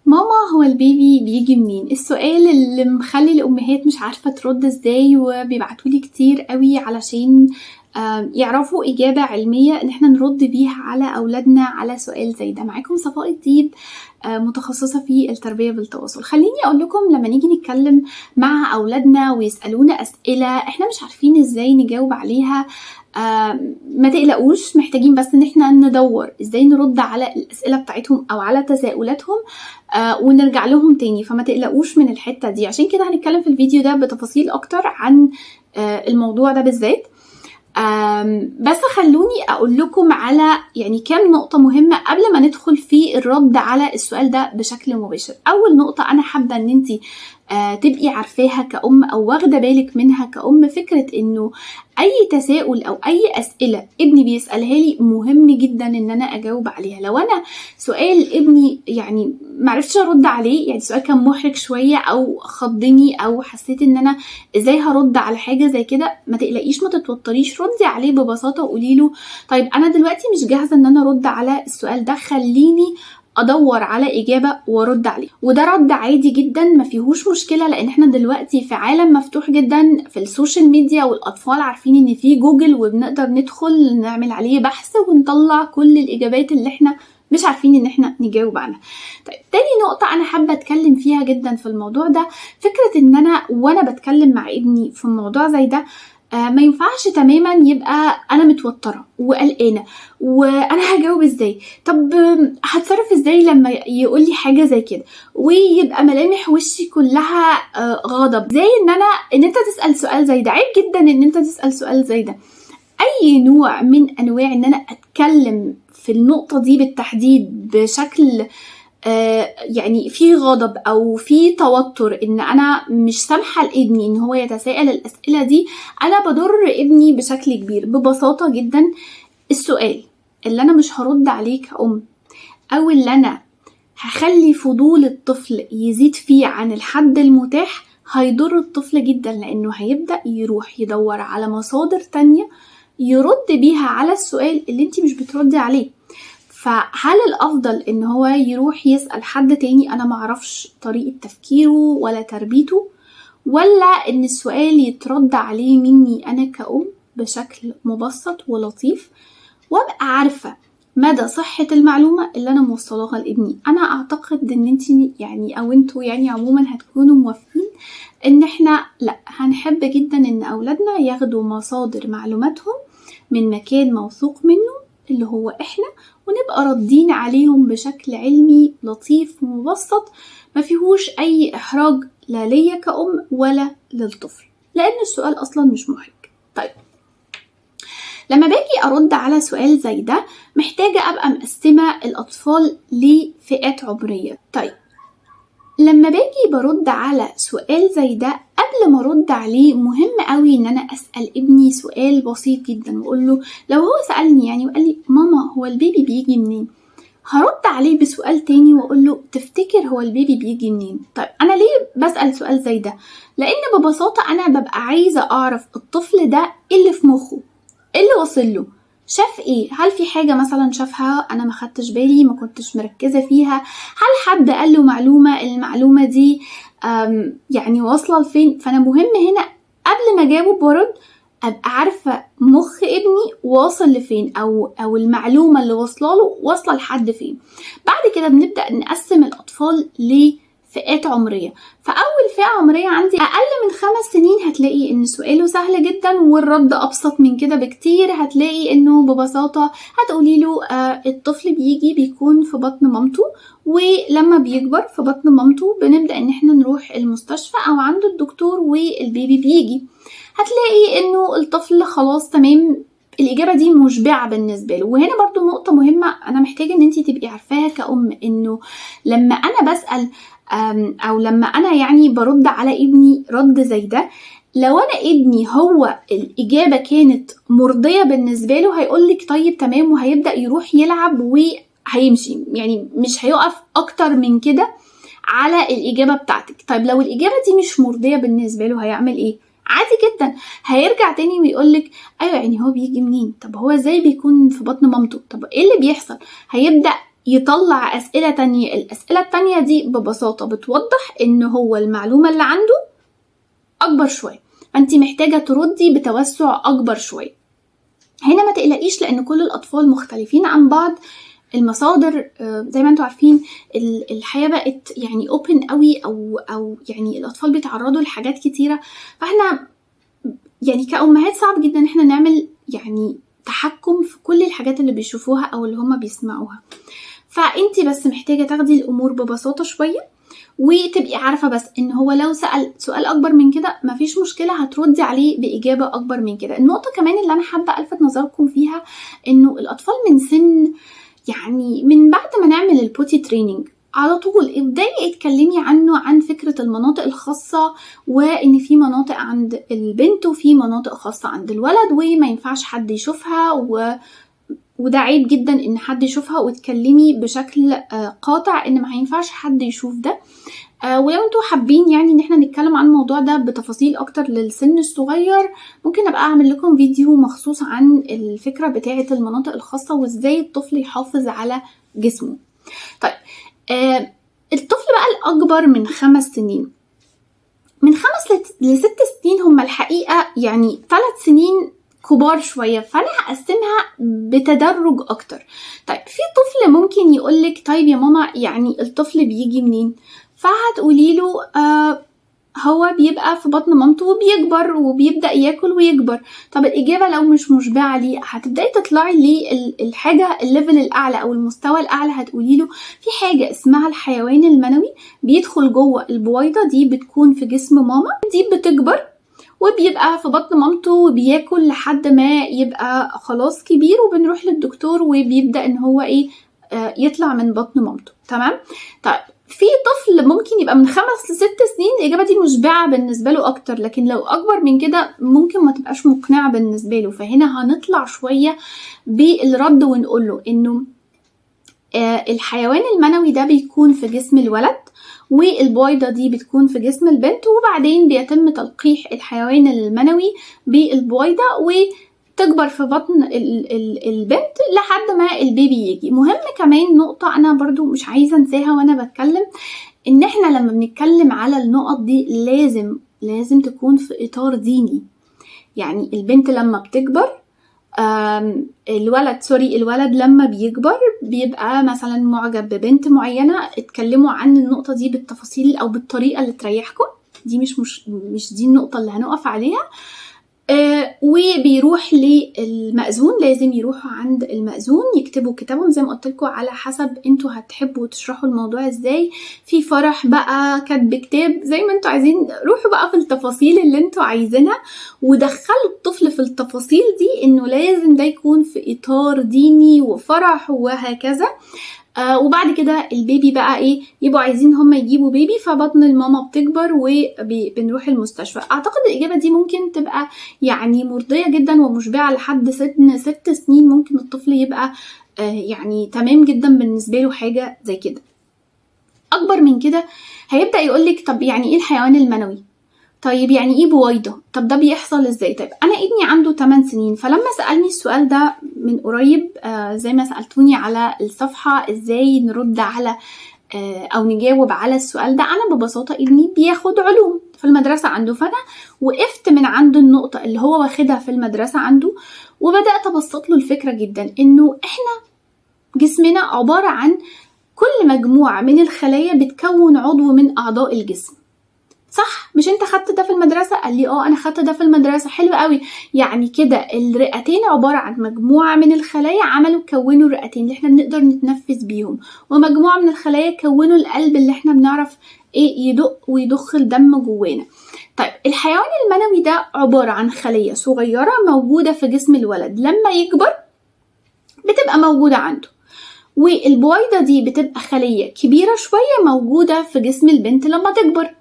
ماما هو البيبي بيجي منين؟ السؤال اللي مخلي الأمهات مش عارفة ترد ازاي، وبيبعتولي كتير قوي علشان يعرفوا إجابة علمية إن احنا نرد بيها على أولادنا على سؤال زي ده. معاكم صفاء الديب، متخصصة في التربية بالتواصل. خليني أقول لكم، لما نيجي نتكلم مع أولادنا ويسألونا أسئلة احنا مش عارفين ازاي نجاوب عليها، ما تقلقوش، محتاجين بس ان احنا ندور ازاي نرد على الأسئلة بتاعتهم أو على تساؤلاتهم ونرجع لهم تاني. فما تقلقوش من الحتة دي، عشان كده هنتكلم في الفيديو ده بتفاصيل أكتر عن الموضوع ده بالذات. بس خلوني اقول لكم على يعني كام نقطة مهمة قبل ما ندخل في الرد على السؤال ده بشكل مباشر. اول نقطة انا حابة ان انتي تبقي عارفاها كأم او واخدة بالك منها كأم، فكرة انه اي تساؤل او اي اسئلة ابني بيسألها لي مهم جدا ان انا اجاوب عليها. لو انا سؤال ابني يعني معرفتش ارد عليه، يعني سؤال كان محرج شوية او خضني او حسيت ان انا ازاي هرد على حاجة زي كده، ما تقلقيش، ما تتوتريش، ردي عليه ببساطة وقولي له طيب انا دلوقتي مش جاهزة ان انا ارد على السؤال ده، خليني ادور على اجابة وارد عليه. وده رد عادي جدا ما فيهوش مشكلة، لان احنا دلوقتي في عالم مفتوح جدا في السوشيال ميديا، والاطفال عارفين ان في جوجل وبنقدر ندخل نعمل عليه بحث ونطلع كل الاجابات اللي احنا مش عارفين ان احنا نجاوب عنها. طيب، تاني نقطة انا حابة اتكلم فيها جدا في الموضوع ده، فكرة ان انا وانا بتكلم مع ابني في موضوع زي ده ما ينفعش تماما يبقى انا متوترة وقلقانة وانا هجاوب ازاي، طب هتصرف ازاي لما يقول لي حاجة زي كده، ويبقى ملامح وشي كلها غضب. زي ان انت تسأل سؤال زي ده، عيب جدا ان انت تسأل سؤال زي ده. اي نوع من انواع ان انا اتكلم في النقطة دي بالتحديد بشكل يعني في غضب او في توتر، ان انا مش سامحة لابني ان هو يتساءل الاسئلة دي، انا بضر ابني بشكل كبير. ببساطة جدا، السؤال اللي انا مش هرد عليه كأم، او اللي انا هخلي فضول الطفل يزيد فيه عن الحد المتاح، هيضر الطفل جدا، لانه هيبدأ يروح يدور على مصادر تانية يرد بيها على السؤال اللي انتي مش بتردي عليه. فهل الافضل ان هو يروح يسأل حد تاني انا معرفش طريقة تفكيره ولا تربيته، ولا ان السؤال يترد عليه مني انا كأم بشكل مبسط ولطيف، وابقى عارفة مدى صحة المعلومة اللي انا موصلاها لابني؟ انا اعتقد ان انتي يعني او انتوا يعني عموما هتكونوا موافقين ان احنا لا، هنحب جدا ان اولادنا ياخدوا مصادر معلوماتهم من مكان موثوق منه اللي هو احنا، ونبقى ردين عليهم بشكل علمي لطيف ومبسط ما فيهوش اي احراج، لا ليا كأم ولا للطفل، لان السؤال اصلا مش محرج. طيب، لما باجي ارد على سؤال زي ده محتاجة ابقى مقسمة الاطفال لفئات عمرية. طيب، لما باجي برد على سؤال زي ده، قبل ما ارد عليه مهم قوي ان انا اسأل ابني سؤال بسيط جدا، واقول له لو هو سألني يعني وقال لي ماما هو البيبي بيجي منين، هرد عليه بسؤال تاني واقول له تفتكر هو البيبي بيجي منين؟ طيب، انا ليه بسأل سؤال زي ده؟ لان ببساطة انا ببقى عايزة اعرف الطفل ده ايه اللي في مخه، ايه اللي وصل له، شاف ايه، هل في حاجة مثلا شافها انا ما خدتش بالي، ما كنتش مركزة فيها، هل حد قال له معلومة، المعلومة دي يعني واصلة لفين؟ فانا مهم هنا قبل ما اجاوب وارد ابقى عارفة مخ ابني واصل لفين، او المعلومة اللي واصله له واصلة لحد فين. بعد كده بنبدأ نقسم الاطفال لفئات عمرية. فاول فئة عمرية عندي اقل من 5 سنين، هتلاقي ان سؤاله سهل جدا والرد ابسط من كده بكتير. هتلاقي انه ببساطة هتقولي له الطفل بيكون في بطن مامته، ولما بيكبر في بطن مامته بنبدأ ان احنا نروح المستشفى او عند الدكتور والبيبي بيجي. هتلاقي انه الطفل خلاص تمام، الإجابة دي مشبعة بالنسبة له. وهنا برضو نقطة مهمة أنا محتاجة إن انتي تبقي عارفاها كأم، إنه لما أنا بسأل أو لما أنا يعني برد على ابني رد زي ده، لو أنا ابني هو الإجابة كانت مرضية بالنسبة له هيقولك طيب تمام، وهيبدأ يروح يلعب وهيمشي، يعني مش هيقف أكتر من كده على الإجابة بتاعتك. طيب، لو الإجابة دي مش مرضية بالنسبة له هيعمل إيه؟ عادي جدا، هيرجع تاني ويقولك ايوه يعني هو بيجي منين، طب هو ازاي بيكون في بطن مامته، طب ايه اللي بيحصل، هيبدأ يطلع أسئلة تانية. الأسئلة التانية دي ببساطة بتوضح إن هو المعلومة اللي عنده أكبر شوية، فأنت محتاجة تردي بتوسع أكبر شوية. هنا ما تقلقيش لأن كل الأطفال مختلفين عن بعض. المصادر زي ما انتوا عارفين الحياة بقت يعني open قوي، أو يعني الأطفال بيتعرضوا لحاجات كتيرة، فاحنا يعني كأمهات صعب جدا ان احنا نعمل يعني تحكم في كل الحاجات اللي بيشوفوها أو اللي هما بيسمعوها. فانتي بس محتاجة تاخدي الأمور ببساطة شوية، وتبقي عارفة بس ان هو لو سأل سؤال اكبر من كده مفيش مشكلة، هتردي عليه بإجابة اكبر من كده. النقطة كمان اللي انا حابة الفت نظركم فيها انه الاطفال من سن يعني من بعد ما نعمل البوتي تريننج على طول ابدأي اتكلمي عنه، عن فكرة المناطق الخاصة، وان في مناطق عند البنت وفي مناطق خاصة عند الولد وما ينفعش حد يشوفها، وده عيب جدا ان حد يشوفها، وتكلمي بشكل قاطع ان ما ينفعش حد يشوف ده. ولو انتوا حابين يعني ان احنا نتكلم عن الموضوع ده بتفاصيل اكتر للسن الصغير، ممكن ابقى اعمل لكم فيديو مخصوص عن الفكرة بتاعة المناطق الخاصة وازاي الطفل يحافظ على جسمه. طيب الطفل بقى الاكبر من 5 سنين، من 5 ل6 سنين هم الحقيقة يعني 3 سنين كبار شوية، فأنا هقسمها بتدرج أكتر. طيب في طفل ممكن يقولك طيب يا ماما يعني الطفل بيجي منين؟ فهتقوليله هو بيبقى في بطن مامته وبيكبر وبيبدأ ياكل ويكبر. طب الإجابة لو مش مشبعة ليه، هتبدأي تطلعي للحاجة الليفل الأعلى أو المستوى الأعلى. هتقوليله في حاجة اسمها الحيوان المنوي بيدخل جوه البويضة دي، بتكون في جسم ماما، دي بتكبر وبيبقى في بطن مامته وبياكل لحد ما يبقى خلاص كبير، وبنروح للدكتور وبيبدأ ان هو يطلع من بطن مامته. تمام؟ طيب في طفل ممكن يبقى من 5 ل6 سنين الإجابة دي مشبعة بالنسبة له أكتر، لكن لو أكبر من كده ممكن ما تبقاش مقنعة بالنسبة له. فهنا هنطلع شوية بالرد ونقول له إنه الحيوان المنوي ده بيكون في جسم الولد، والبويضة دي بتكون في جسم البنت، وبعدين بيتم تلقيح الحيوان المنوي بالبويضة وتكبر في بطن البنت لحد ما البيبي يجي. مهم كمان نقطة أنا برضو مش عايزة أنساها وأنا بتكلم، إن إحنا لما بنتكلم على النقط دي لازم تكون في إطار ديني. يعني البنت لما بتكبر الولد لما بيكبر بيبقى مثلا معجب ببنت معينة، اتكلموا عن النقطة دي بالتفاصيل او بالطريقة اللي تريحكم، دي مش دي النقطة اللي هنقف عليها. وبيروح للمأذون، لازم يروحوا عند المأذون يكتبوا كتابهم زي ما قلت لكم على حسب انتوا هتحبوا تشرحوا الموضوع ازاي. في فرح بقى كاتب كتاب زي ما انتوا عايزين، روحوا بقى في التفاصيل اللي انتوا عايزينها ودخلوا الطفل في التفاصيل دي، انه لازم ده يكون في اطار ديني وفرح وهكذا. وبعد كده البيبي بقى يبقوا عايزين هم يجيبوا بيبي، فبطن الماما بتكبر وبنروح المستشفى. اعتقد الاجابة دي ممكن تبقى يعني مرضية جدا ومشبعة لحد سن 6 سنين. ممكن الطفل يبقى يعني تمام جدا بالنسبة له حاجة زي كده. اكبر من كده هيبدأ يقولك طب يعني ايه الحيوان المنوي؟ طيب يعني ايه بويضة؟ طب ده بيحصل ازاي؟ طيب انا ابني عنده 8 سنين، فلما سألني السؤال ده من قريب زي ما سألتوني على الصفحة ازاي نرد على او نجاوب على السؤال ده، انا ببساطة ابني بياخد علوم في المدرسة عنده، فانا وقفت من عند النقطة اللي هو واخدها في المدرسة عنده وبدأت ابسط له الفكرة جدا، انه احنا جسمنا عبارة عن كل مجموعة من الخلايا بتكون عضو من اعضاء الجسم. صح؟ مش انت خدت ده في المدرسة؟ قال لي انا خدت ده في المدرسة. حلو قوي. يعني كده الرئتين عبارة عن مجموعة من الخلايا كونوا الرئتين اللي احنا بنقدر نتنفس بيهم، ومجموعة من الخلايا كونوا القلب اللي احنا بنعرف يدق ويضخ الدم جوانا. طيب الحيوان المنوي ده عبارة عن خلية صغيرة موجودة في جسم الولد، لما يكبر بتبقى موجودة عنده، والبويضة دي بتبقى خلية كبيرة شوية موجودة في جسم البنت لما تكبر.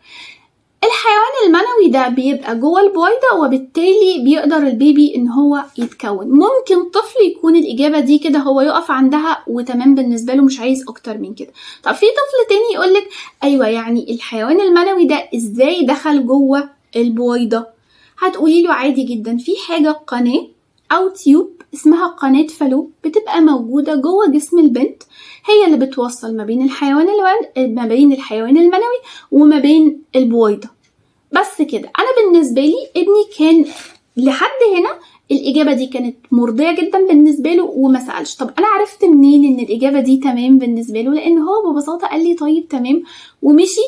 الحيوان المنوي ده بيبقى جوه البويضة، وبالتالي بيقدر البيبي ان هو يتكون. ممكن طفل يكون الإجابة دي كده هو يقف عندها وتمام بالنسبة له، مش عايز اكتر من كده. طب في طفل تاني يقولك ايوه يعني الحيوان المنوي ده ازاي دخل جوه البويضة؟ هتقولي له عادي جدا، في حاجة قناة أو تيوب اسمها قناة فالوب، بتبقى موجودة جوه جسم البنت، هي اللي بتوصل ما بين الحيوان المنوي وما بين البويضة. بس كده. أنا بالنسبة لي ابني كان لحد هنا الإجابة دي كانت مرضية جدا بالنسبة له وما سألش. طب أنا عرفت منين إن الإجابة دي تمام بالنسبة له؟ لأن هو ببساطة قال لي طيب تمام ومشي،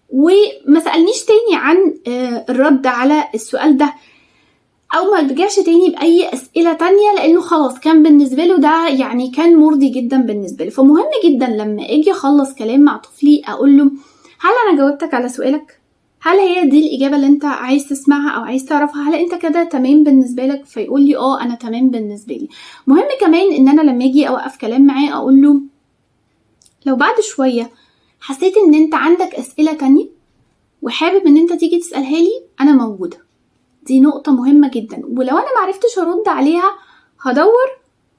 وما سألنيش تاني عن الرد على السؤال ده، او ما رجعش تاني باي اسئله تانية، لانه خلاص كان بالنسبه له ده يعني كان مرضي جدا بالنسبه له. فمهم جدا لما اجي اخلص كلام مع طفلي اقول له هل انا جاوبتك على سؤالك؟ هل هي دي الاجابه اللي انت عايز تسمعها او عايز تعرفها؟ هل انت كده تمام بالنسبه لك؟ فيقول لي انا تمام بالنسبه لي. مهم كمان ان انا لما اجي اوقف كلام معاه اقول له لو بعد شويه حسيت ان انت عندك اسئله تانية وحابب ان انت تيجي تسالها لي، انا موجوده. دي نقطة مهمة جدا، ولو أنا معرفتش أرد عليها هدور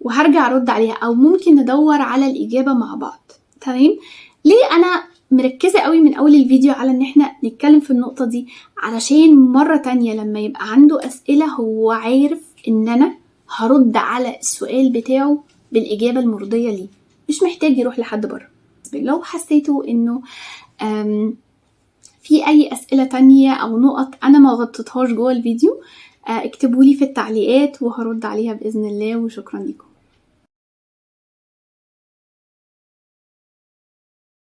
وهرجع أرد عليها، أو ممكن ندور على الإجابة مع بعض. تمام؟ ليه أنا مركزة قوي من أول الفيديو على إن إحنا نتكلم في النقطة دي؟ علشان مرة تانية لما يبقى عنده أسئلة هو عارف إن أنا هرد على السؤال بتاعه بالإجابة المرضية ليه، مش محتاج يروح لحد بره. لو حسيتوا إنه في اي اسئلة تانية او نقط انا ما غطيتهاش جوه الفيديو، اكتبولي في التعليقات وهرد عليها باذن الله. وشكرا لكم.